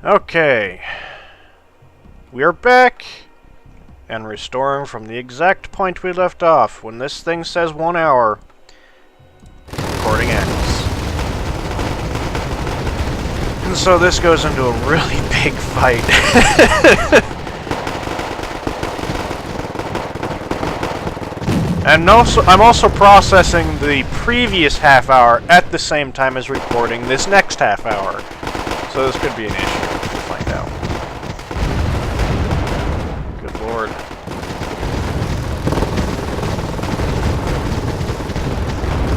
Okay. We are back and restoring from the exact point we left off. When this thing says 1 hour, recording ends. And so this goes into a really big fight. And also, I'm also processing the previous half hour at the same time as recording this next half hour. So this could be an issue. We'll find out. Good lord.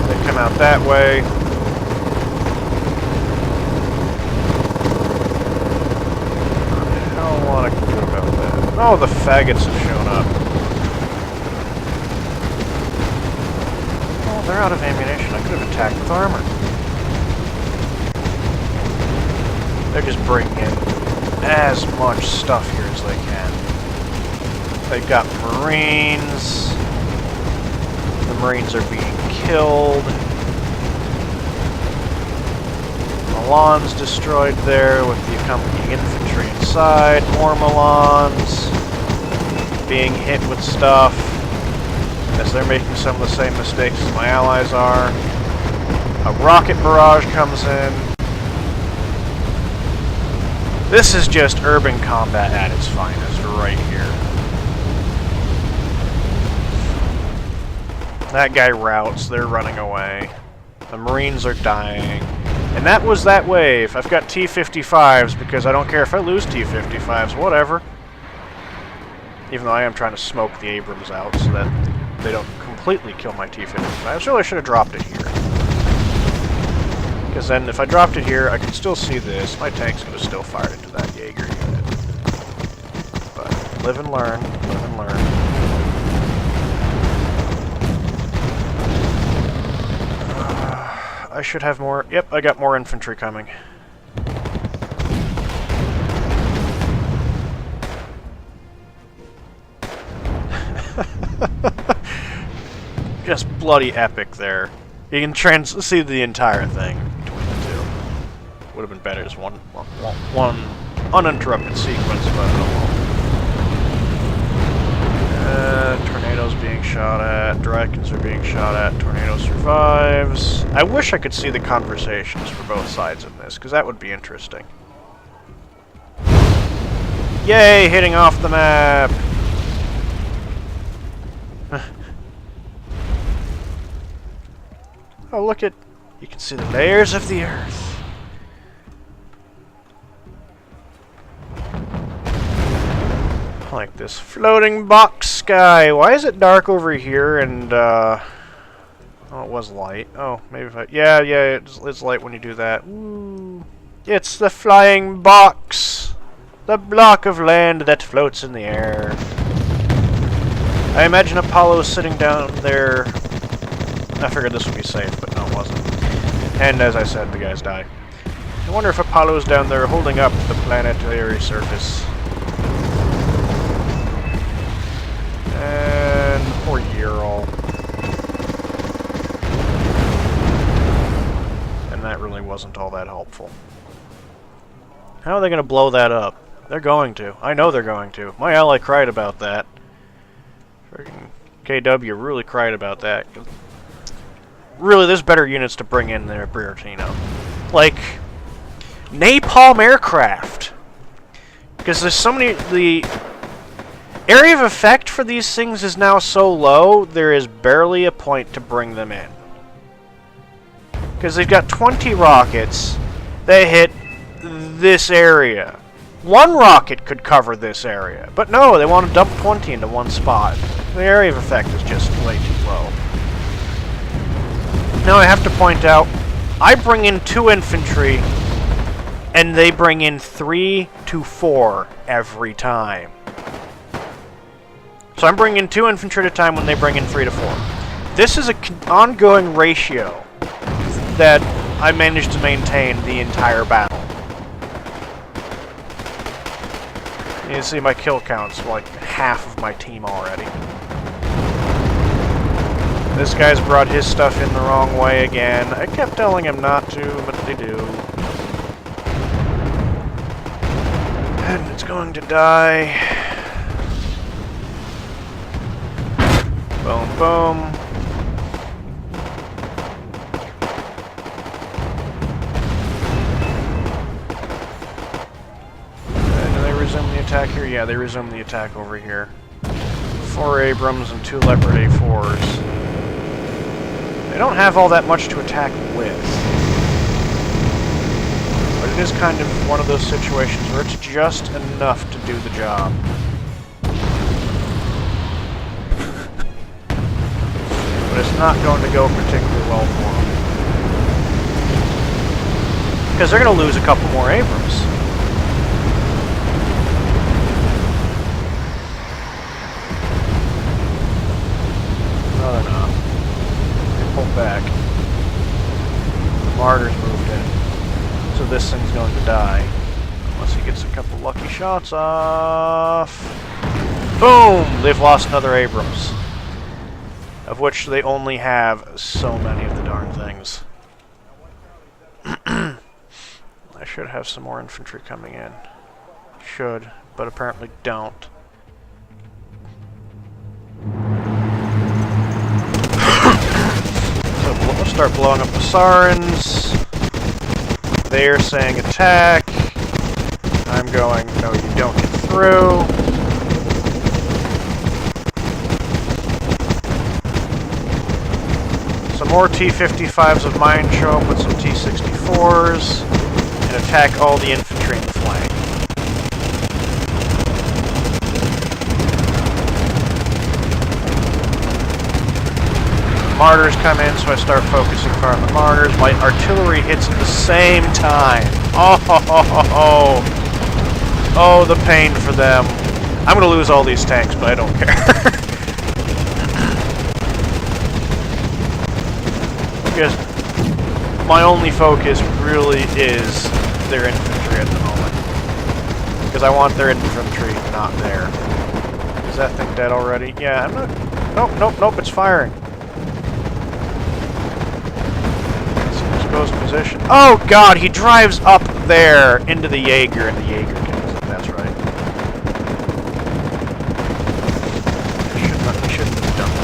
They come out that way. What the hell want to do about that? Oh, the faggots have shown up. Oh, they're out of ammunition. I could have attacked with armor. They're just bringing in as much stuff here as they can. They've got Marines. The Marines are being killed. Milan's destroyed there with the accompanying infantry inside. More Milans being hit with stuff as they're making some of the same mistakes as my allies are. A rocket barrage comes in. This is just urban combat at its finest, right here. That guy routes, they're running away. The Marines are dying. And that was that wave. I've got T-55s because I don't care if I lose T-55s, whatever. Even though I am trying to smoke the Abrams out so that they don't completely kill my T-55s. So I should have dropped it here. Because then, if I dropped it here, I can still see this. My tanks could have still fired into that Jaeger unit. But live and learn. Live and learn. I should have more. Yep, I got more infantry coming. Just bloody epic there. You can see the entire thing. Would have been better as one uninterrupted sequence, but oh well. Tornadoes being shot at, Drakens are being shot at, Tornado survives. I wish I could see the conversations for both sides in this, because that would be interesting. Yay, hitting off the map! Oh, look at... You can see the layers of the Earth. Like this floating box sky. Why is it dark over here and, oh, it was light. Oh, maybe if I... Yeah, it's light when you do that. Ooh. It's the flying box! The block of land that floats in the air. I imagine Apollo sitting down there. I figured this would be safe, but no, it wasn't. And as I said, the guys die. I wonder if Apollo's down there holding up the planetary surface. And poor Ural. And that really wasn't all that helpful. How are they going to blow that up? They're going to. I know they're going to. My ally cried about that. Freaking KW really cried about that. Really, there's better units to bring in there, Bertino. Like, napalm aircraft. Because there's so many... The area of effect for these things is now so low, there is barely a point to bring them in. Because they've got 20 rockets that hit this area. One rocket could cover this area. But no, they want to dump 20 into one spot. The area of effect is just way too low. Now I have to point out, I bring in 2 infantry, and they bring in 3 to 4 every time. So I'm bringing in 2 infantry at a time when they bring in 3 to 4. This is an ongoing ratio that I managed to maintain the entire battle. You can see my kill count's like half of my team already. This guy's brought his stuff in the wrong way again. I kept telling him not to, but they do. And it's going to die. Boom, boom. Do they resume the attack here? Yeah, they resume the attack over here. 4 Abrams and 2 Leopard A4s. They don't have all that much to attack with. But it is kind of one of those situations where it's just enough to do the job. But it's not going to go particularly well for them. Because they're going to lose a couple more Abrams. No, they're not. They pulled back. The Martyrs moved in. So this thing's going to die. Unless he gets a couple lucky shots off. Boom! They've lost another Abrams. Of which they only have so many of the darn things. I should have some more infantry coming in. Should, but apparently don't. So let's start blowing up the Sarans. They're saying attack. I'm going, no, you don't get through. Some more T-55s of mine show up with some T-64s and attack all the infantry in the flank. Martyrs come in, so I start focusing fire on the Martyrs. My artillery hits at the same time. Oh, the pain for them. I'm going to lose all these tanks, but I don't care. Because my only focus really is their infantry at the moment. Because I want their infantry not there. Is that thing dead already? Yeah, I'm not... Nope, it's firing. Exposed position. Oh god, he drives up there into the Jaeger, and the Jaeger kills him. That's right. I shouldn't have done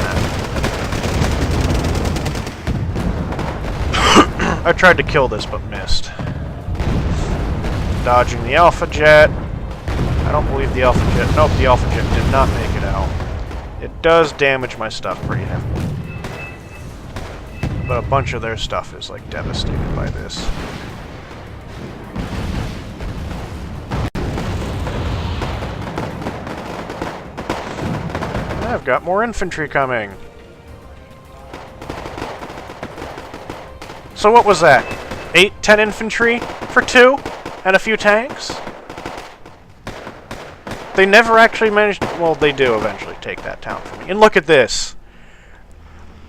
that. I tried to kill this, but missed. Dodging the Alpha Jet. I don't believe the Alpha Jet... Nope, the Alpha Jet did not make it out. It does damage my stuff pretty heavily. But a bunch of their stuff is, like, devastated by this. I've got more infantry coming. So what was that? 10 infantry for 2? And a few tanks? They never actually managed... Well, they do eventually take that town from me. And look at this.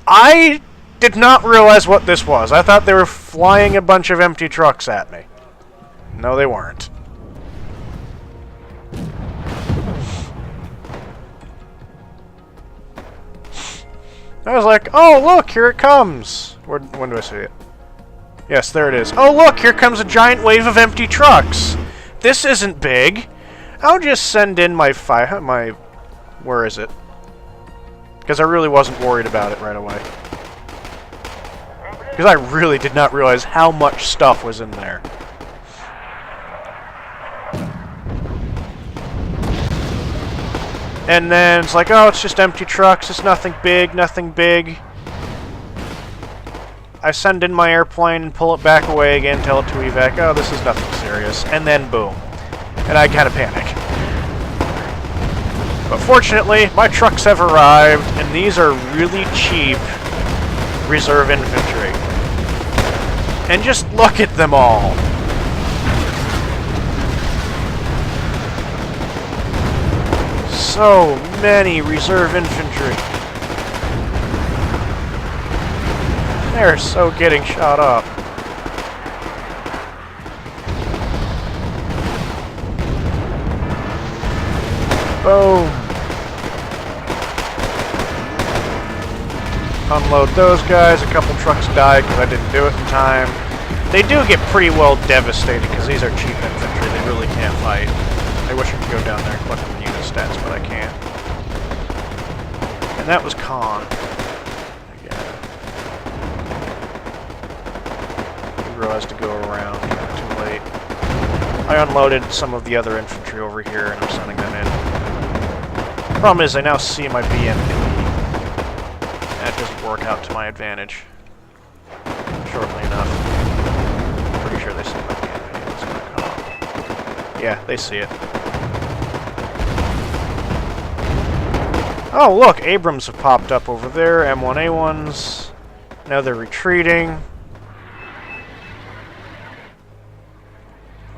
I did not realize what this was. I thought they were flying a bunch of empty trucks at me. No, they weren't. I was like, oh, look, here it comes. When do I see it? Yes, there it is. Oh, look, here comes a giant wave of empty trucks. This isn't big. I'll just send in my where is it? Because I really wasn't worried about it right away. Because I really did not realize how much stuff was in there. And then it's like, oh, it's just empty trucks. It's nothing big, nothing big. I send in my airplane and pull it back away again, tell it to evac. Oh, this is nothing serious. And then boom. And I kind of panic. But fortunately, my trucks have arrived, and these are really cheap reserve infantry. And just look at them all. So many reserve infantry. They're so getting shot up. Boom. Unload those guys. A couple trucks died because I didn't do it in time. They do get pretty well devastated because these are cheap infantry. They really can't fight. I wish I could go down there and click on the unit stats, but I can't. And that was Khan. Again. Hero has to go around. Too late. I unloaded some of the other infantry over here, and I'm sending them in. Problem is, they now see my BMP. That doesn't work out to my advantage. Shortly enough. Pretty sure they see my BMP. It's gonna come. Yeah, they see it. Oh, look! Abrams have popped up over there. M1A1s. Now they're retreating.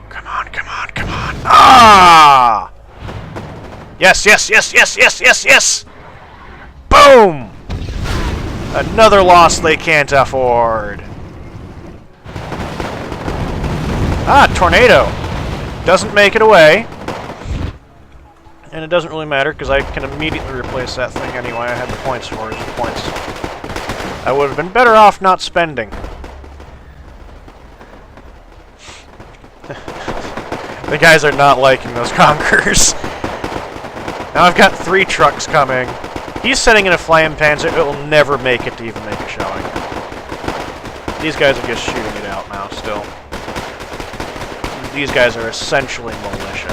Come on, come on, come on! Ah! Yes, yes, yes, yes, yes, yes, yes! Boom! Another loss they can't afford. Ah, tornado! Doesn't make it away. And it doesn't really matter, because I can immediately replace that thing anyway. I had the points for it. Points. I would have been better off not spending. The guys are not liking those Conquerors. Now I've got 3 trucks coming. He's setting in a Flame Panzer. It will never make it to even make a showing. These guys are just shooting it out now, still. These guys are essentially militia.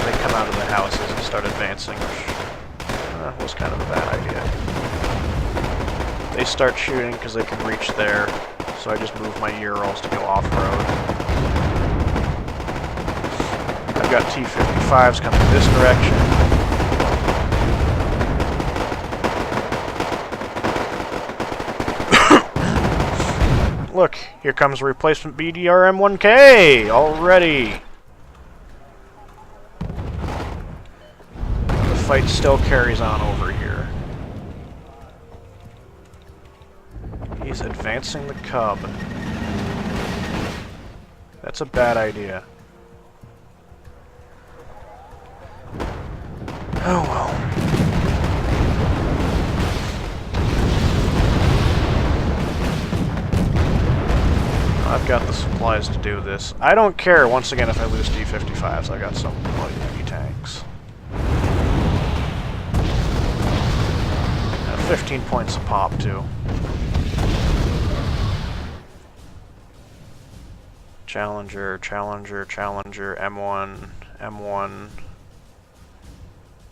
They come out of the houses and start advancing, which was kind of a bad idea. They start shooting because they can reach there, so I just move my Urals to go off-road. I've got T-55s coming this direction. Look, here comes a replacement BDRM-1K already. The fight still carries on over here. He's advancing the Cub. That's a bad idea. Oh well. I've got the supplies to do this. I don't care, once again, if I lose D-55s. I got some bloody heavy tanks. 15 points a pop, too. Challenger, Challenger, Challenger, M1, M1.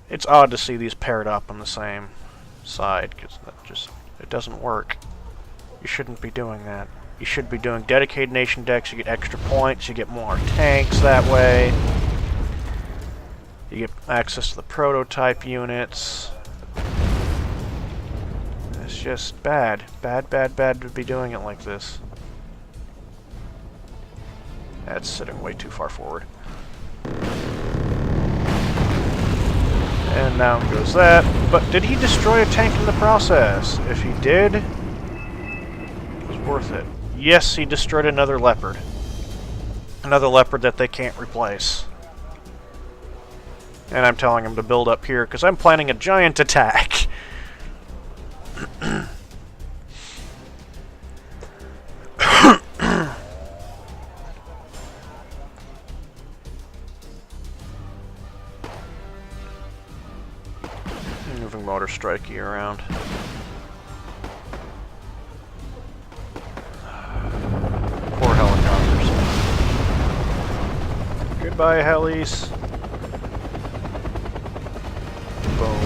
It's odd to see these paired up on the same side, because that just, it doesn't work. You shouldn't be doing that. You should be doing dedicated nation decks, you get extra points, you get more tanks that way. You get access to the prototype units. It's just bad. Bad, bad, bad to be doing it like this. That's sitting way too far forward. And down goes that. But did he destroy a tank in the process? If he did, it was worth it. Yes, he destroyed another Leopard. Another Leopard that they can't replace. And I'm telling him to build up here, because I'm planning a giant attack. Moving motor strikey around. Poor helicopters. Goodbye, helis. Boom.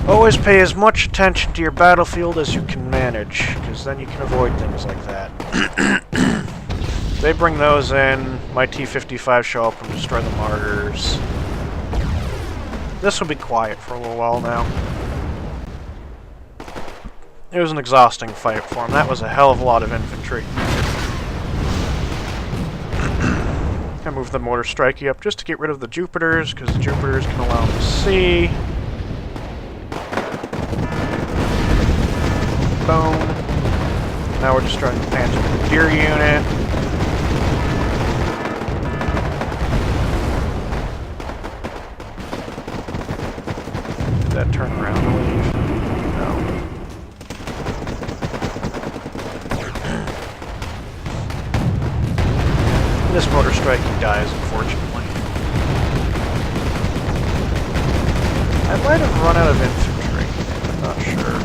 Always pay as much attention to your battlefield as you can manage, because then you can avoid things like that. They bring those in, my T-55 show up and destroy the martyrs. This will be quiet for a little while now. It was an exhausting fight for him. That was a hell of a lot of infantry. I moved the mortar strikey up just to get rid of the Jupiters, because the Jupiters can allow them to see. Boom. Now we're destroying the Panzer Deer unit. Did that turn around, I believe? No. this motor strike he dies, unfortunately. I might have run out of infantry. I'm not sure.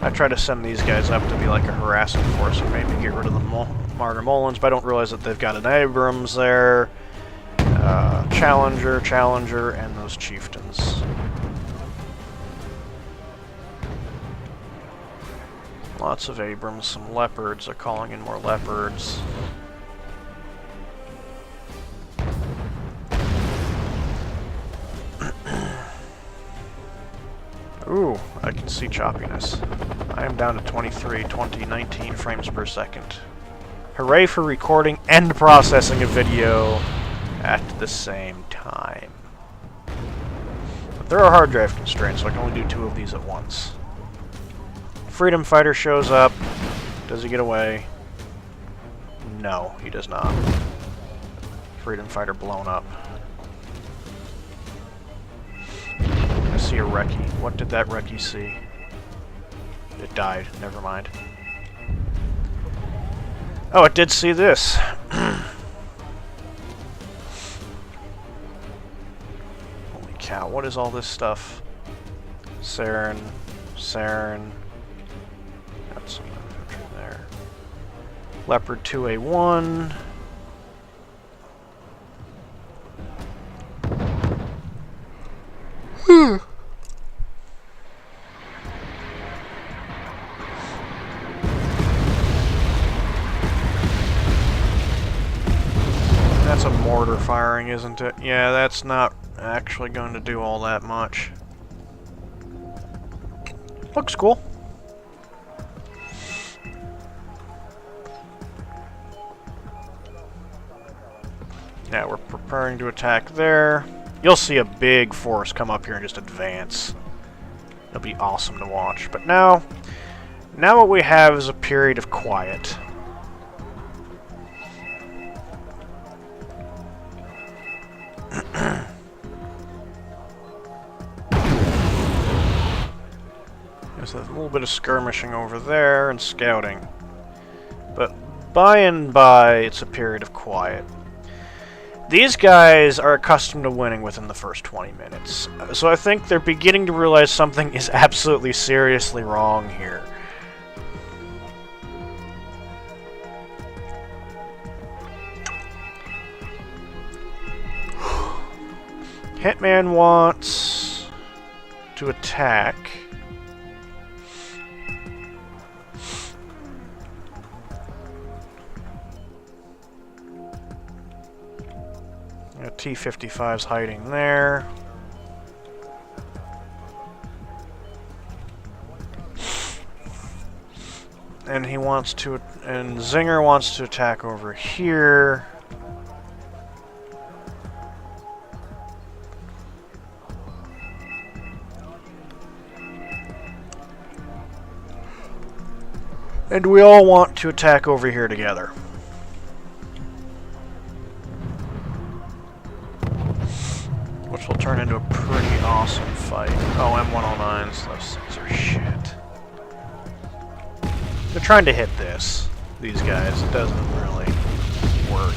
I try to send these guys up to be like a harassing force and maybe get rid of the Martyr Molins, but I don't realize that they've got an Abrams there, Challenger, and those Chieftains. Lots of Abrams, some Leopards. They're calling in more Leopards. Ooh, I can see choppiness. I am down to 19 frames per second. Hooray for recording and processing a video at the same time. But there are hard drive constraints, so I can only do 2 of these at once. Freedom Fighter shows up. Does he get away? No, he does not. Freedom Fighter blown up. I see a recce. What did that recce see? It died. Never mind. Oh, it did see this. Holy cow, what is all this stuff? Saren. Got some infantry there. Leopard 2A1. That's a mortar firing, isn't it? Yeah, that's not actually going to do all that much. Looks cool. Yeah, we're preparing to attack there. You'll see a big force come up here and just advance. It'll be awesome to watch. But now what we have is a period of quiet. There's a little bit of skirmishing over there and scouting. But by and by, it's a period of quiet. These guys are accustomed to winning within the first 20 minutes. So I think they're beginning to realize something is absolutely seriously wrong here. Hitman wants to attack. T-55's hiding there. And he wants to, and Zinger wants to attack over here. And we all want to attack over here together. Which will turn into a pretty awesome fight. Oh, M109s, those things are shit. They're trying to hit this, these guys. It doesn't really work.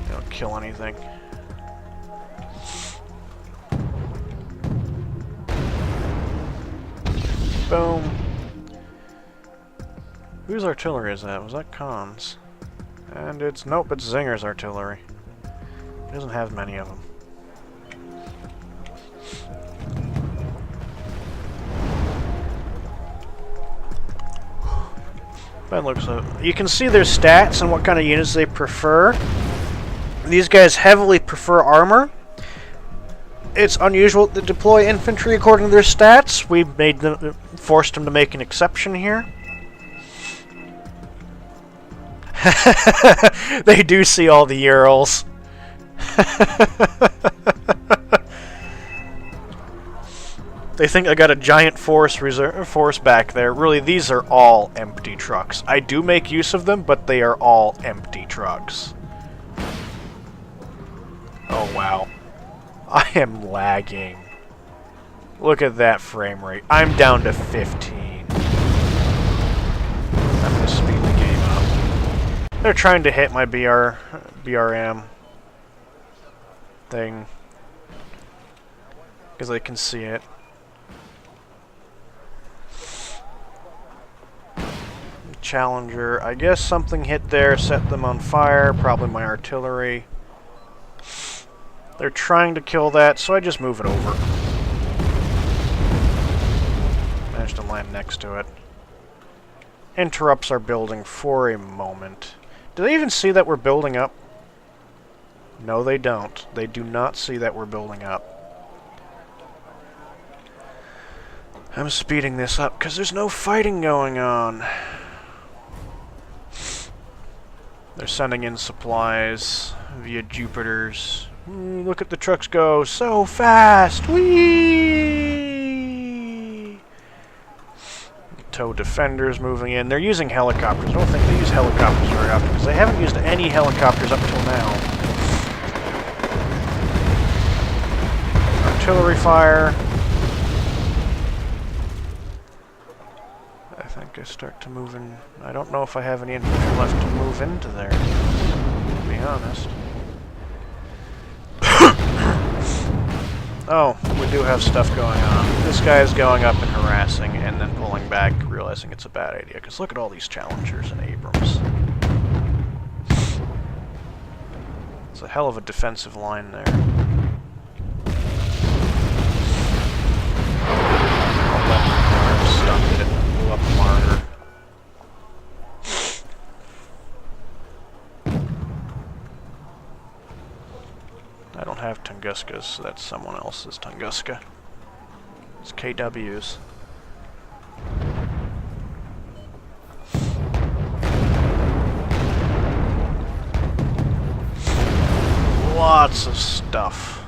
They don't kill anything. Boom. Whose artillery is that? Was that Khan's? And it's... nope, it's Zinger's artillery. He doesn't have many of them. That looks like... you can see their stats and what kind of units they prefer. These guys heavily prefer armor. It's unusual to deploy infantry according to their stats. We made them, forced them to make an exception here. They do see all the Urals. They think I got a giant force back there. Really, these are all empty trucks. I do make use of them, but they are all empty trucks. Oh, wow. I am lagging. Look at that frame rate. I'm down to 15. I'm going to speed the game up. They're trying to hit my BRM thing. Because they can see it. Challenger. I guess something hit there, set them on fire. Probably my artillery. They're trying to kill that, so I just move it over. Managed to land next to it. Interrupts our building for a moment. Do they even see that we're building up? No, they don't. They do not see that we're building up. I'm speeding this up because there's no fighting going on. They're sending in supplies via Jupiters. Look at the trucks go so fast! Whee! Tow defenders moving in. They're using helicopters. I don't think they use helicopters very often because they haven't used any helicopters up till now. Artillery fire. I think I start to move in. I don't know if I have any infantry left to move into there, to be honest. Oh, we do have stuff going on. This guy is going up and harassing, and then pulling back, realizing it's a bad idea. Because look at all these Challengers and Abrams. It's a hell of a defensive line there. Stunned it and blew up the monitor. I don't have Tunguskas, so that's someone else's Tunguska. It's KW's. Lots of stuff.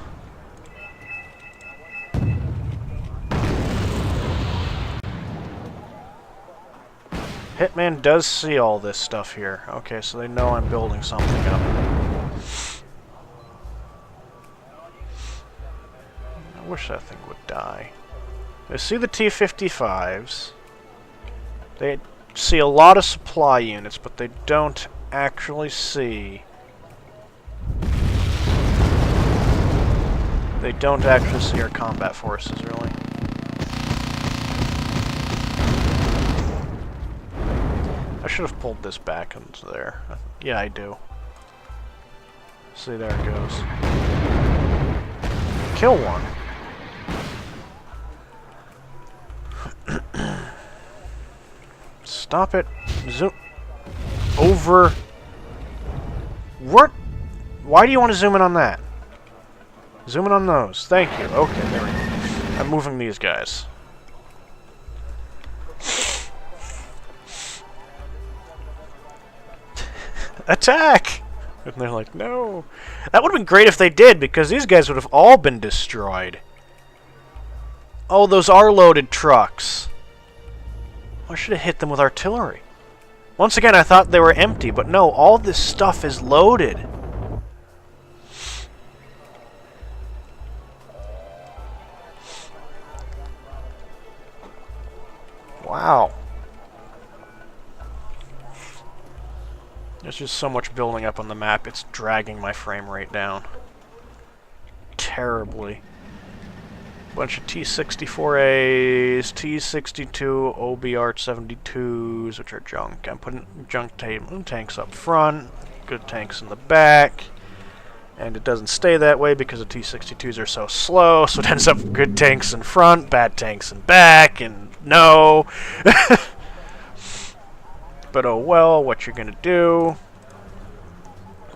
Hitman does see all this stuff here. Okay, so they know I'm building something up. I wish that thing would die. They see the T-55s. They see a lot of supply units, but they don't actually see... They don't actually see our combat forces, really. I should have pulled this back into there. Yeah, I do. See, there it goes. Kill one. Stop it. Zoom. Over. What? Why do you want to zoom in on that? Zoom in on those. Thank you. Okay, there we go. I'm moving these guys. Attack! And they're like, no. That would have been great if they did, because these guys would have all been destroyed. Oh, those are loaded trucks. I should have hit them with artillery. Once again, I thought they were empty, but no, all this stuff is loaded. Wow. There's just so much building up on the map, it's dragging my frame rate down. Terribly. Bunch of T-64As, T-62 OBR-72s, which are junk. I'm putting junk tanks up front, good tanks in the back. And it doesn't stay that way because the T-62s are so slow, so it ends up with good tanks in front, bad tanks in back, and no. But oh well, what you're gonna do.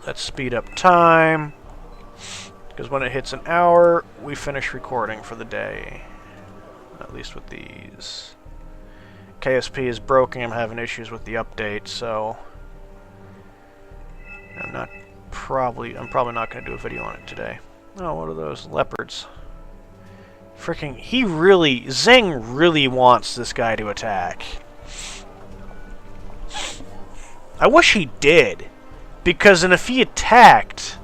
Let's speed up time. Because when it hits an hour, we finish recording for the day. At least with these. KSP is broken, I'm having issues with the update, so I'm probably not gonna do a video on it today. Oh, what are those? Leopards. Freaking, Zing really wants this guy to attack. I wish he did, because then if he attacked,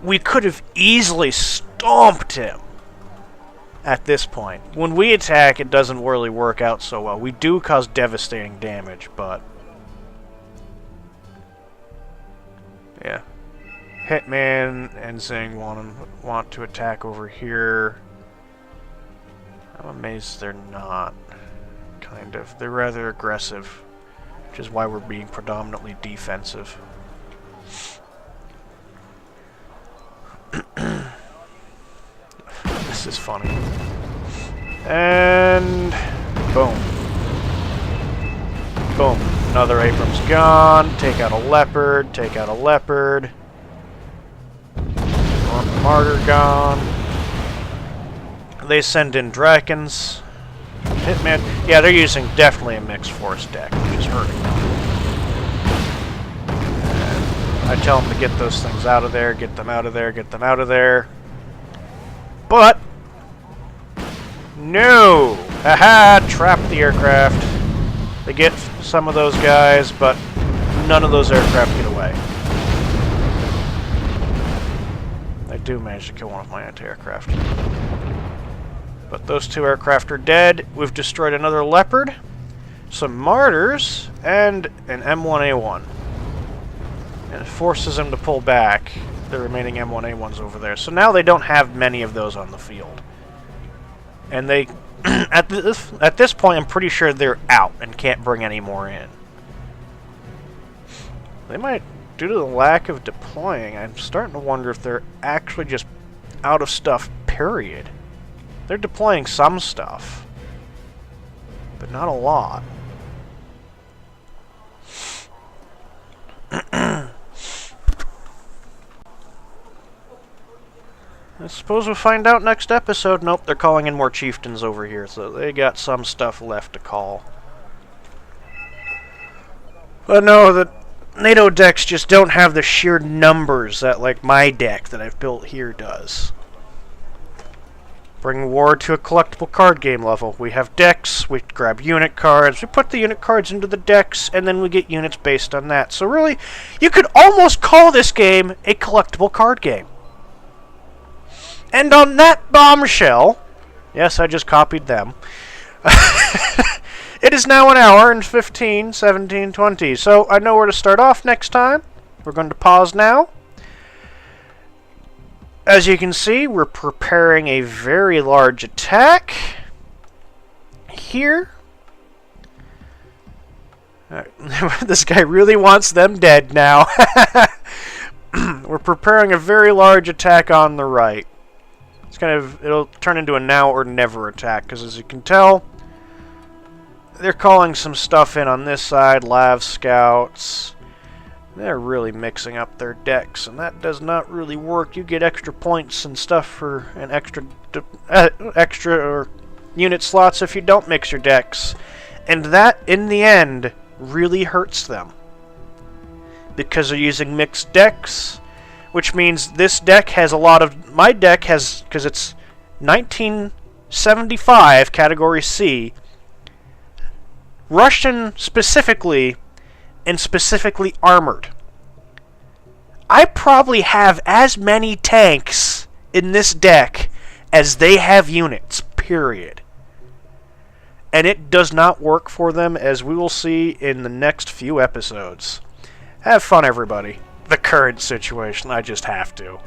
we could have easily stomped him. at this point. When we attack, it doesn't really work out so well. We do cause devastating damage, but... yeah. Hitman and Zing want to attack over here. I'm amazed they're not. Kind of. They're rather aggressive, which is why we're being predominantly defensive. This is funny. And... boom. Boom. Another Abrams gone. Take out a leopard. Take out a leopard. One martyr gone. They send in dragons. Hitman. Yeah, they're using definitely a mixed force deck, which is hurting them. And I tell them to get those things out of there, get them out of there, get them out of there. But no! Haha! Trap the aircraft. They get some of those guys, but none of those aircraft get away. I do manage to kill one of my anti-aircraft. But those two aircraft are dead. We've destroyed another Leopard, some Martyrs, and an M1A1. And it forces them to pull back the remaining M1A1s over there. So now they don't have many of those on the field. And they, at this point, I'm pretty sure they're out and can't bring any more in. They might, due to the lack of deploying, I'm starting to wonder if they're actually just out of stuff, period. They're deploying some stuff, but not a lot. I suppose we'll find out next episode. Nope, they're calling in more chieftains over here, so they got some stuff left to call. But no, the NATO decks just don't have the sheer numbers that, like, my deck that I've built here does. Bring war to a collectible card game level. We have decks, we grab unit cards, we put the unit cards into the decks, and then we get units based on that. So really, you could almost call this game a collectible card game. And on that bombshell, yes, I just copied them, it is now an hour and 15, 17, 20. So I know where to start off next time. We're going to pause now. As you can see, we're preparing a very large attack here. This guy really wants them dead now. We're preparing a very large attack on the right. It's kind of, it'll turn into a now or never attack, because as you can tell, they're calling some stuff in on this side, Lav Scouts. They're really mixing up their decks, and that does not really work. You get extra points and stuff for an extra unit slots if you don't mix your decks. And that, in the end, really hurts them. Because they're using mixed decks, which means this deck has a lot of... my deck has, because it's 1975, Category C, Russian specifically, and specifically armored. I probably have as many tanks in this deck as they have units, period. And it does not work for them, as we will see in the next few episodes. Have fun, everybody. The current situation, I just have to.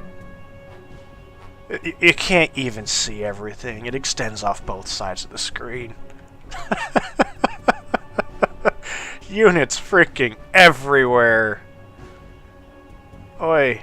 You can't even see everything. It extends off both sides of the screen. Units freaking everywhere. Oi.